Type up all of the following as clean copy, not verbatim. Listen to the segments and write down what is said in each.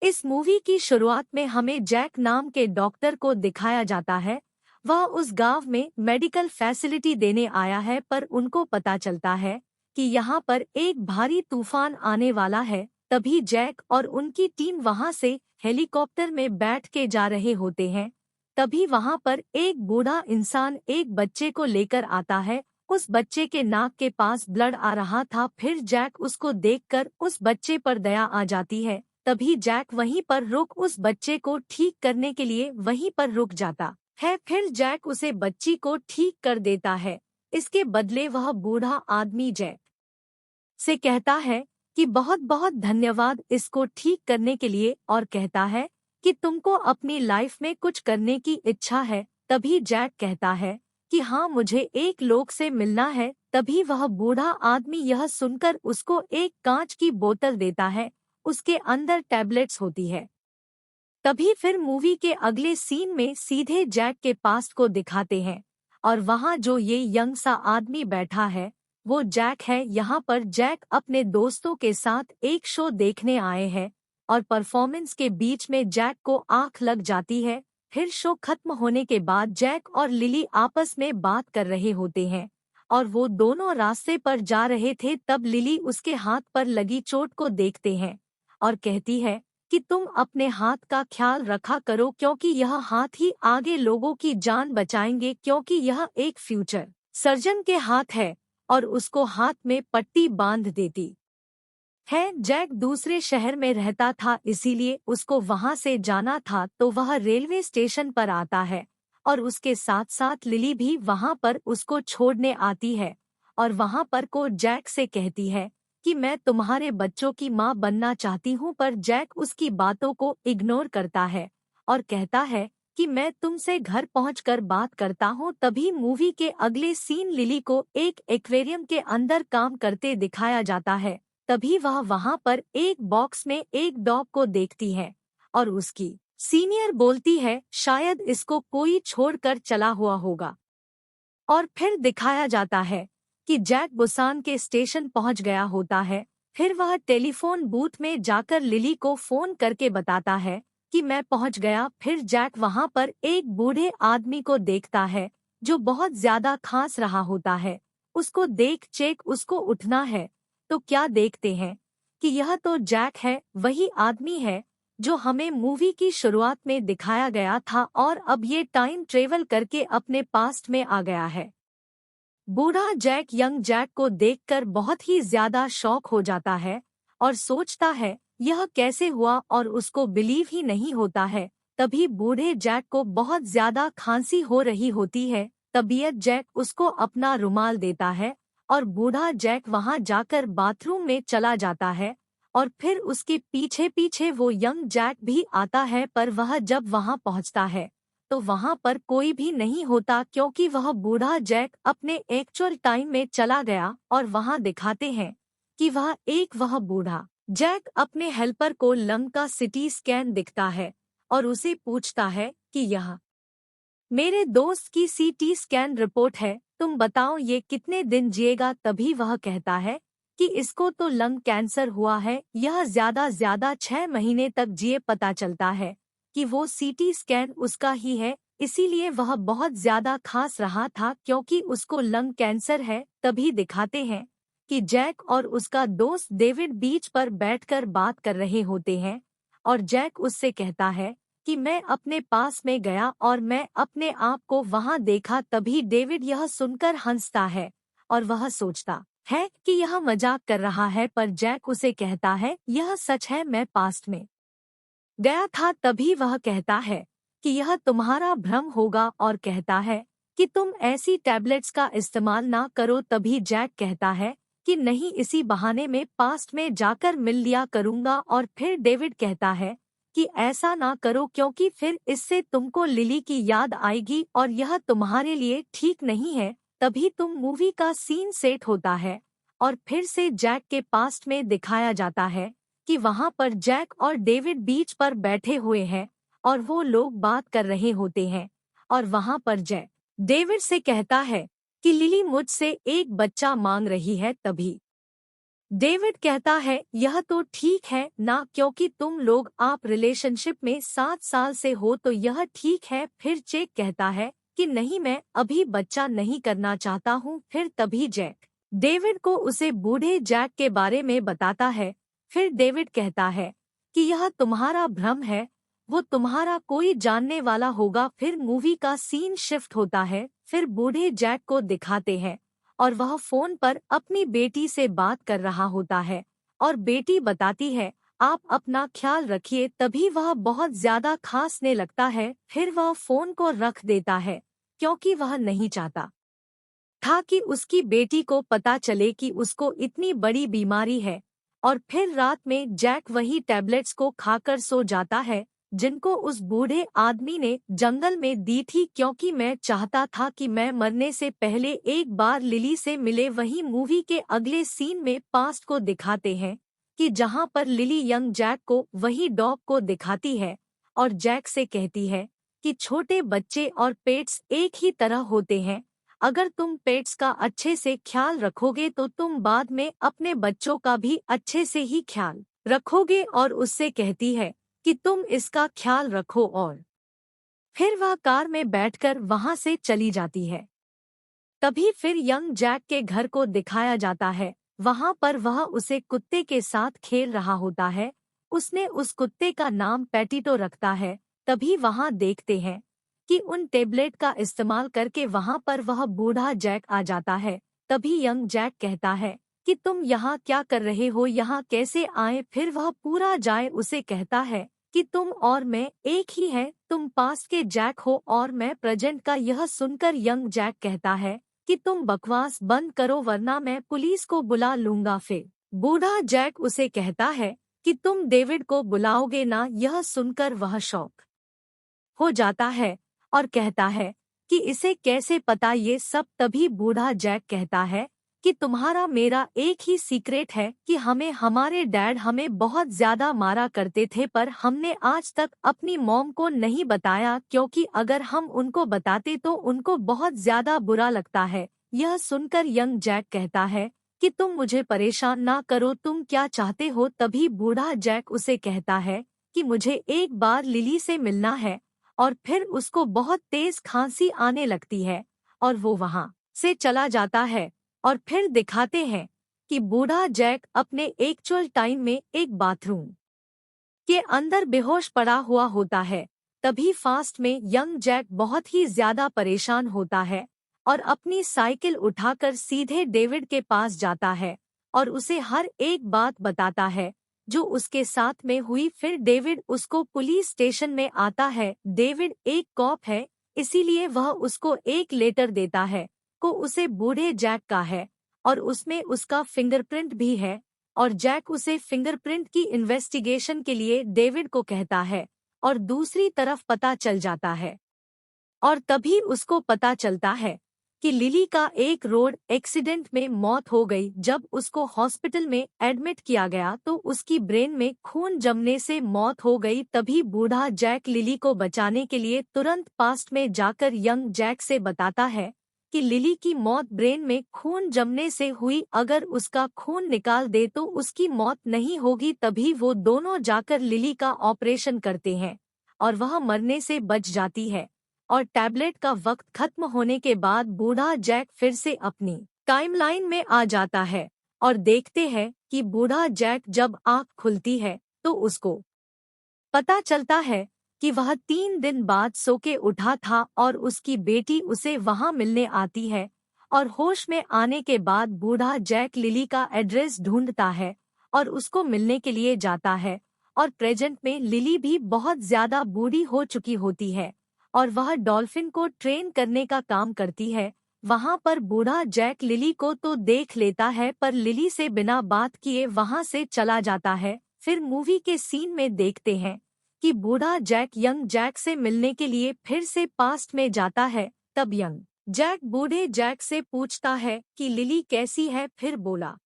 इस मूवी की शुरुआत में हमें जैक नाम के डॉक्टर को दिखाया जाता है। वह उस गांव में मेडिकल फैसिलिटी देने आया है, पर उनको पता चलता है कि यहाँ पर एक भारी तूफान आने वाला है। तभी जैक और उनकी टीम वहाँ से हेलीकॉप्टर में बैठ के जा रहे होते हैं। तभी वहाँ पर एक बूढ़ा इंसान एक बच्चे को लेकर आता है। उस बच्चे के नाक के पास ब्लड आ रहा था। फिर जैक उसको देखकर उस बच्चे पर दया आ जाती है। तभी जैक वहीं पर रुक उस बच्चे को ठीक करने के लिए वहीं पर रुक जाता है। फिर जैक उसे बच्ची को ठीक कर देता है। इसके बदले वह बूढ़ा आदमी जैक से कहता है कि बहुत बहुत धन्यवाद इसको ठीक करने के लिए, और कहता है कि तुमको अपनी लाइफ में कुछ करने की इच्छा है। तभी जैक कहता है कि हाँ, मुझे एक लोग से मिलना है। तभी वह बूढ़ा आदमी यह सुनकर उसको एक कांच की बोतल देता है। उसके अंदर टैबलेट्स होती है। तभी फिर मूवी के अगले सीन में सीधे जैक के पास्ट को दिखाते हैं, और वहाँ जो ये यंग सा आदमी बैठा है वो जैक है। यहाँ पर जैक अपने दोस्तों के साथ एक शो देखने आए हैं, और परफॉर्मेंस के बीच में जैक को आंख लग जाती है। फिर शो खत्म होने के बाद जैक और लिली आपस में बात कर रहे होते हैं, और वो दोनों रास्ते पर जा रहे थे। तब लिली उसके हाथ पर लगी चोट को देखते हैं और कहती है कि तुम अपने हाथ का ख्याल रखा करो, क्योंकि यह हाथ ही आगे लोगों की जान बचाएंगे, क्योंकि यह एक फ्यूचर सर्जन के हाथ है। और उसको हाथ में पट्टी बांध देती है। जैक दूसरे शहर में रहता था, इसीलिए उसको वहां से जाना था। तो वह रेलवे स्टेशन पर आता है, और उसके साथ साथ लिली भी वहां पर उसको छोड़ने आती है। और वहां पर को जैक से कहती है कि मैं तुम्हारे बच्चों की माँ बनना चाहती हूँ, पर जैक उसकी बातों को इग्नोर करता है और कहता है कि मैं तुमसे घर पहुंचकर बात करता हूँ। तभी मूवी के अगले सीन लिली को एक एक्वेरियम के अंदर काम करते दिखाया जाता है। तभी वह वहां पर एक बॉक्स में एक डॉग को देखती है, और उसकी सीनियर बोलती है शायद इसको कोई छोड़कर चला हुआ होगा। और फिर दिखाया जाता है कि जैक बुसान के स्टेशन पहुंच गया होता है। फिर वह टेलीफोन बूथ में जाकर लिली को फोन करके बताता है कि मैं पहुंच गया। फिर जैक वहां पर एक बूढ़े आदमी को देखता है जो बहुत ज्यादा खांस रहा होता है। उसको देख चेक उसको उठना है, तो क्या देखते हैं कि यह तो जैक है, वही आदमी है जो हमें मूवी की शुरुआत में दिखाया गया था, और अब ये टाइम ट्रेवल करके अपने पास्ट में आ गया है। बूढ़ा जैक यंग जैक को देखकर बहुत ही ज्यादा शॉक हो जाता है और सोचता है यह कैसे हुआ, और उसको बिलीव ही नहीं होता है। तभी बूढ़े जैक को बहुत ज्यादा खांसी हो रही होती है। तबीयत जैक उसको अपना रुमाल देता है, और बूढ़ा जैक वहां जाकर बाथरूम में चला जाता है। और फिर उसके पीछे पीछे वो यंग जैक भी आता है, पर वह जब वहां पहुंचता है तो वहां पर कोई भी नहीं होता, क्योंकि वह बूढ़ा जैक अपने एक्चुअल टाइम में चला गया। और वहां दिखाते हैं कि वह बूढ़ा जैक अपने हेल्पर को लंग का सिटी स्कैन दिखता है, और उसे पूछता है कि यह मेरे दोस्त की सीटी स्कैन रिपोर्ट है, तुम बताओ ये कितने दिन जिएगा। तभी वह कहता है कि इसको तो लंग कैंसर हुआ है, यह ज्यादा 6 महीने तक जिए। पता चलता है कि वो सीटी स्कैन उसका ही है, इसीलिए वह बहुत ज्यादा खांस रहा था, क्योंकि उसको लंग कैंसर है। तभी दिखाते हैं कि जैक और उसका दोस्त डेविड बीच पर बैठकर बात कर रहे होते हैं, और जैक उससे कहता है कि मैं अपने पास में गया और मैं अपने आप को वहां देखा। तभी डेविड यह सुनकर हंसता है, और वह सोचता है कि यह मजाक कर रहा है, पर जैक उसे कहता है यह सच है, मैं पास्ट में गया था। तभी वह कहता है कि यह तुम्हारा भ्रम होगा, और कहता है कि तुम ऐसी टैबलेट्स का इस्तेमाल ना करो। तभी जैक कहता है कि नहीं, इसी बहाने में पास्ट में जाकर मिल लिया करूंगा। और फिर डेविड कहता है कि ऐसा ना करो, क्योंकि फिर इससे तुमको लिली की याद आएगी, और यह तुम्हारे लिए ठीक नहीं है। तभी तुम मूवी का सीन सेट होता है, और फिर से जैक के पास्ट में दिखाया जाता है कि वहां पर जैक और डेविड बीच पर बैठे हुए हैं, और वो लोग बात कर रहे होते हैं। और वहां पर जैक डेविड से कहता है कि लिली मुझसे एक बच्चा मांग रही है। तभी डेविड कहता है, यह तो ठीक है ना, क्योंकि तुम लोग आप रिलेशनशिप में 7 साल से हो तो यह ठीक है। फिर जैक कहता है कि नहीं, मैं अभी बच्चा नहीं करना चाहता हूँ। फिर तभी जैक डेविड को उसे बूढ़े जैक के बारे में बताता है। फिर डेविड कहता है कि यह तुम्हारा भ्रम है, वो तुम्हारा कोई जानने वाला होगा। फिर मूवी का सीन शिफ्ट होता है। फिर बूढ़े जैक को दिखाते हैं और वह फोन पर अपनी बेटी से बात कर रहा होता है और बेटी बताती है, आप अपना ख्याल रखिए। तभी वह बहुत ज्यादा खांसने लगता है। फिर वह फोन को रख देता है क्योंकि वह नहीं चाहता था कि उसकी बेटी को पता चले कि उसको इतनी बड़ी बीमारी है। और फिर रात में जैक वही टैबलेट्स को खाकर सो जाता है जिनको उस बूढ़े आदमी ने जंगल में दी थी, क्योंकि मैं चाहता था कि मैं मरने से पहले एक बार लिली से मिले। वही मूवी के अगले सीन में पास्ट को दिखाते हैं कि जहां पर लिली यंग जैक को वही डॉग को दिखाती है और जैक से कहती है कि छोटे बच्चे और पेट्स एक ही तरह होते हैं। अगर तुम पेट्स का अच्छे से ख्याल रखोगे तो तुम बाद में अपने बच्चों का भी अच्छे से ही ख्याल रखोगे। और उससे कहती है कि तुम इसका ख्याल रखो। और फिर वह कार में बैठकर वहां से चली जाती है। तभी फिर यंग जैक के घर को दिखाया जाता है। वहां पर वह उसे कुत्ते के साथ खेल रहा होता है। उसने उस कुत्ते का नाम पैटिटो रखता है। तभी वहां देखते हैं कि उन टेबलेट का इस्तेमाल करके वहां पर वह बूढ़ा जैक आ जाता है। तभी यंग जैक कहता है कि तुम यहाँ क्या कर रहे हो, यहाँ कैसे आए। फिर वह पूरा जाए उसे कहता है कि तुम और मैं एक ही हैं, तुम पास्ट के जैक हो और मैं प्रेजेंट का। यह सुनकर यंग जैक कहता है कि तुम बकवास बंद करो वरना मैं पुलिस को बुला लूंगा। फिर बूढ़ा जैक उसे कहता है कि तुम डेविड को बुलाओगे ना। यह सुनकर वह शॉक हो जाता है और कहता है कि इसे कैसे पता ये सब। तभी बूढ़ा जैक कहता है कि तुम्हारा मेरा एक ही सीक्रेट है कि हमारे डैड हमें बहुत ज्यादा मारा करते थे, पर हमने आज तक अपनी मॉम को नहीं बताया, क्योंकि अगर हम उनको बताते तो उनको बहुत ज्यादा बुरा लगता है। यह सुनकर यंग जैक कहता है कि तुम मुझे परेशान ना करो, तुम क्या चाहते हो। तभी बूढ़ा जैक उसे कहता है कि मुझे एक बार लिली से मिलना है। और फिर उसको बहुत तेज खांसी आने लगती है और वो वहां से चला जाता है। और फिर दिखाते हैं कि बूढ़ा जैक अपने एक्चुअल टाइम में एक बाथरूम के अंदर बेहोश पड़ा हुआ होता है। तभी फास्ट में यंग जैक बहुत ही ज्यादा परेशान होता है और अपनी साइकिल उठाकर सीधे डेविड के पास जाता है और उसे हर एक बात बताता है जो उसके साथ में हुई। फिर डेविड उसको पुलिस स्टेशन में आता है। डेविड एक कॉप है, इसीलिए वह उसको एक लेटर देता है को उसे बूढ़े जैक का है और उसमें उसका फिंगरप्रिंट भी है। और जैक उसे फिंगरप्रिंट की इन्वेस्टिगेशन के लिए डेविड को कहता है और दूसरी तरफ पता चल जाता है। और तभी उसको पता चलता है कि लिली का एक रोड एक्सीडेंट में मौत हो गई। जब उसको हॉस्पिटल में एडमिट किया गया तो उसकी ब्रेन में खून जमने से मौत हो गई। तभी बूढ़ा जैक लिली को बचाने के लिए तुरंत पास्ट में जाकर यंग जैक से बताता है कि लिली की मौत ब्रेन में खून जमने से हुई, अगर उसका खून निकाल दे तो उसकी मौत नहीं होगी। तभी वो दोनों जाकर लिली का ऑपरेशन करते हैं और वह मरने से बच जाती है। और टैबलेट का वक्त खत्म होने के बाद बूढ़ा जैक फिर से अपनी टाइमलाइन में आ जाता है और देखते हैं कि बूढ़ा जैक जब आँख खुलती है तो उसको पता चलता है कि वह 3 दिन बाद सो के उठा था और उसकी बेटी उसे वहां मिलने आती है। और होश में आने के बाद बूढ़ा जैक लिली का एड्रेस ढूंढता है और उसको मिलने के लिए जाता है। और प्रेजेंट में लिली भी बहुत ज्यादा बूढ़ी हो चुकी होती है और वह डॉल्फिन को ट्रेन करने का काम करती है। वहां पर बूढ़ा जैक लिली को तो देख लेता है पर लिली से बिना बात किए वहां से चला जाता है। फिर मूवी के सीन में देखते हैं कि बूढ़ा जैक यंग जैक से मिलने के लिए फिर से पास्ट में जाता है। तब यंग जैक बूढ़े जैक से पूछता है कि लिली कैसी है। फिर बोला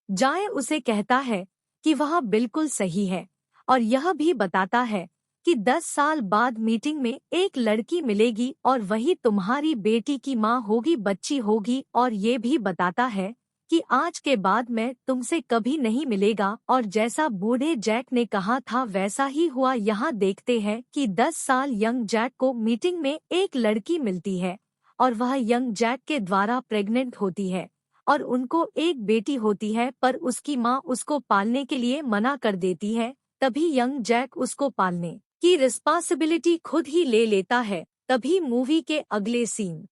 जाए उसे कहता है कि वह बिल्कुल सही है और यह भी बताता है कि 10 साल बाद मीटिंग में एक लड़की मिलेगी और वही तुम्हारी बेटी की माँ होगी, बच्ची होगी। और ये भी बताता है कि आज के बाद मैं तुमसे कभी नहीं मिलेगा। और जैसा बूढ़े जैक ने कहा था वैसा ही हुआ। यहाँ देखते हैं कि 10 साल यंग जैक को मीटिंग में एक लड़की मिलती है और वह यंग जैक के द्वारा प्रेग्नेंट होती है और उनको एक बेटी होती है, पर उसकी माँ उसको पालने के लिए मना कर देती है। तभी यंग जैक उसको पालने की रिस्पांसिबिलिटी खुद ही ले लेता है। तभी मूवी के अगले सीन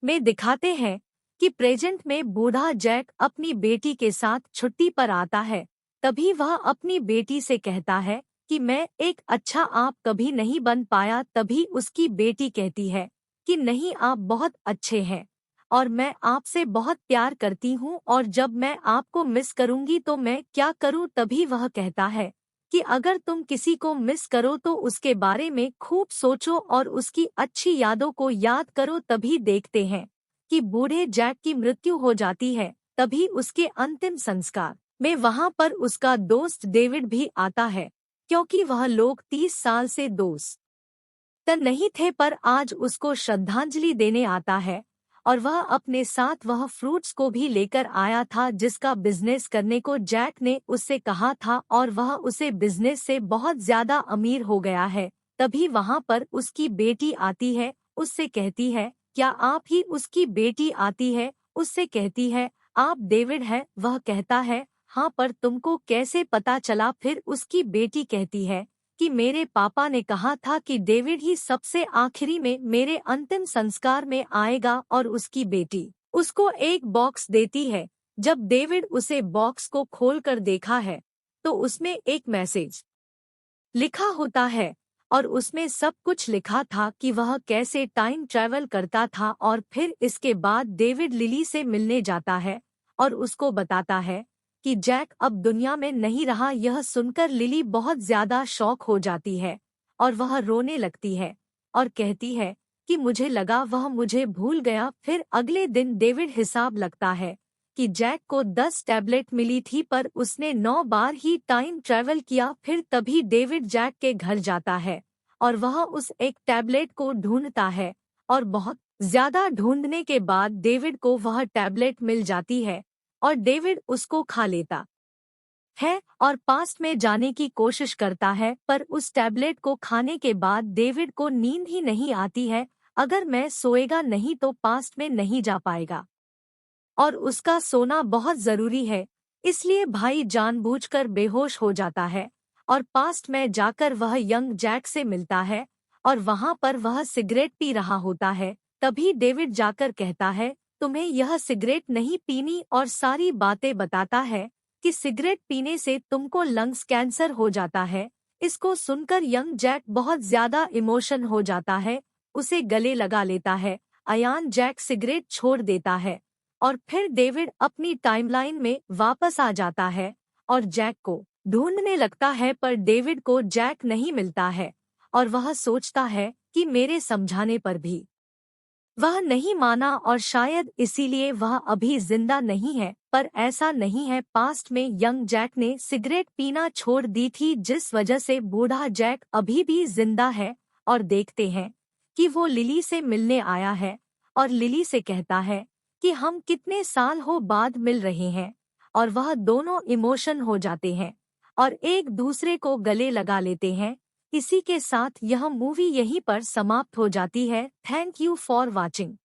में दिखाते हैं कि प्रेजेंट में बूढ़ा जैक अपनी बेटी के साथ छुट्टी पर आता है। तभी वह अपनी बेटी से कहता है कि मैं एक अच्छा आप कभी नहीं बन पाया। तभी उसकी बेटी कहती है कि नहीं, आप बहुत अच्छे हैं और मैं आपसे बहुत प्यार करती हूँ, और जब मैं आपको मिस करूँगी तो मैं क्या करूँ। तभी वह कहता है कि अगर तुम किसी को मिस करो तो उसके बारे में खूब सोचो और उसकी अच्छी यादों को याद करो। तभी देखते हैं कि बूढ़े जैक की मृत्यु हो जाती है। तभी उसके अंतिम संस्कार में वहां पर उसका दोस्त डेविड भी आता है, क्योंकि वह लोग 30 साल से दोस्त नहीं थे, पर आज उसको श्रद्धांजलि देने आता है। और वह अपने साथ वह फ्रूट्स को भी लेकर आया था जिसका बिजनेस करने को जैक ने उससे कहा था, और वह उसे बिजनेस से बहुत ज्यादा अमीर हो गया है। तभी वहां पर उसकी बेटी आती है, उससे कहती है क्या आप ही उसकी बेटी आती है, उससे कहती है आप डेविड है। वह कहता है हाँ, पर तुमको कैसे पता चला। फिर उसकी बेटी कहती है कि मेरे पापा ने कहा था कि डेविड ही सबसे आखिरी में मेरे अंतिम संस्कार में आएगा। और उसकी बेटी उसको एक बॉक्स देती है। जब डेविड उसे बॉक्स को खोलकर देखा है तो उसमें एक मैसेज लिखा होता है, और उसमें सब कुछ लिखा था कि वह कैसे टाइम ट्रैवल करता था। और फिर इसके बाद डेविड लिली से मिलने जाता है और उसको बताता है कि जैक अब दुनिया में नहीं रहा। यह सुनकर लिली बहुत ज्यादा शॉक हो जाती है और वह रोने लगती है और कहती है कि मुझे लगा वह मुझे भूल गया। फिर अगले दिन डेविड हिसाब लगता है कि जैक को 10 टैबलेट मिली थी, पर उसने 9 बार ही टाइम ट्रैवल किया। फिर तभी डेविड जैक के घर जाता है और वह उस एक टैबलेट को ढूंढता है, और बहुत ज्यादा ढूंढने के बाद डेविड को वह टैबलेट मिल जाती है और डेविड उसको खा लेता है और पास्ट में जाने की कोशिश करता है। पर उस टैबलेट को खाने के बाद डेविड को नींद ही नहीं आती है। अगर मैं सोएगा नहीं तो पास्ट में नहीं जा पाएगा और उसका सोना बहुत जरूरी है। इसलिए भाई जानबूझकर बेहोश हो जाता है और पास्ट में जाकर वह यंग जैक से मिलता है और वहां पर वह सिगरेट पी रहा होता है। तभी डेविड जाकर कहता है तुम्हें यह सिगरेट नहीं पीनी, और सारी बातें बताता है कि सिगरेट पीने से तुमको लंग्स कैंसर हो जाता है। इसको सुनकर यंग जैक बहुत ज्यादा इमोशन हो जाता है, उसे गले लगा लेता है। अयान जैक सिगरेट छोड़ देता है और फिर डेविड अपनी टाइमलाइन में वापस आ जाता है और जैक को ढूंढने लगता है, पर डेविड को जैक नहीं मिलता है और वह सोचता है कि मेरे समझाने पर भी वह नहीं माना और शायद इसीलिए वह अभी जिंदा नहीं है। पर ऐसा नहीं है, पास्ट में यंग जैक ने सिगरेट पीना छोड़ दी थी जिस वजह से बूढ़ा जैक अभी भी जिंदा है। और देखते हैं कि वो लिली से मिलने आया है और लिली से कहता है कि हम कितने साल हो बाद मिल रहे हैं, और वह दोनों इमोशन हो जाते हैं और एक दूसरे को गले लगा लेते हैं। इसी के साथ यह मूवी यहीं पर समाप्त हो जाती है। Thank you for watching.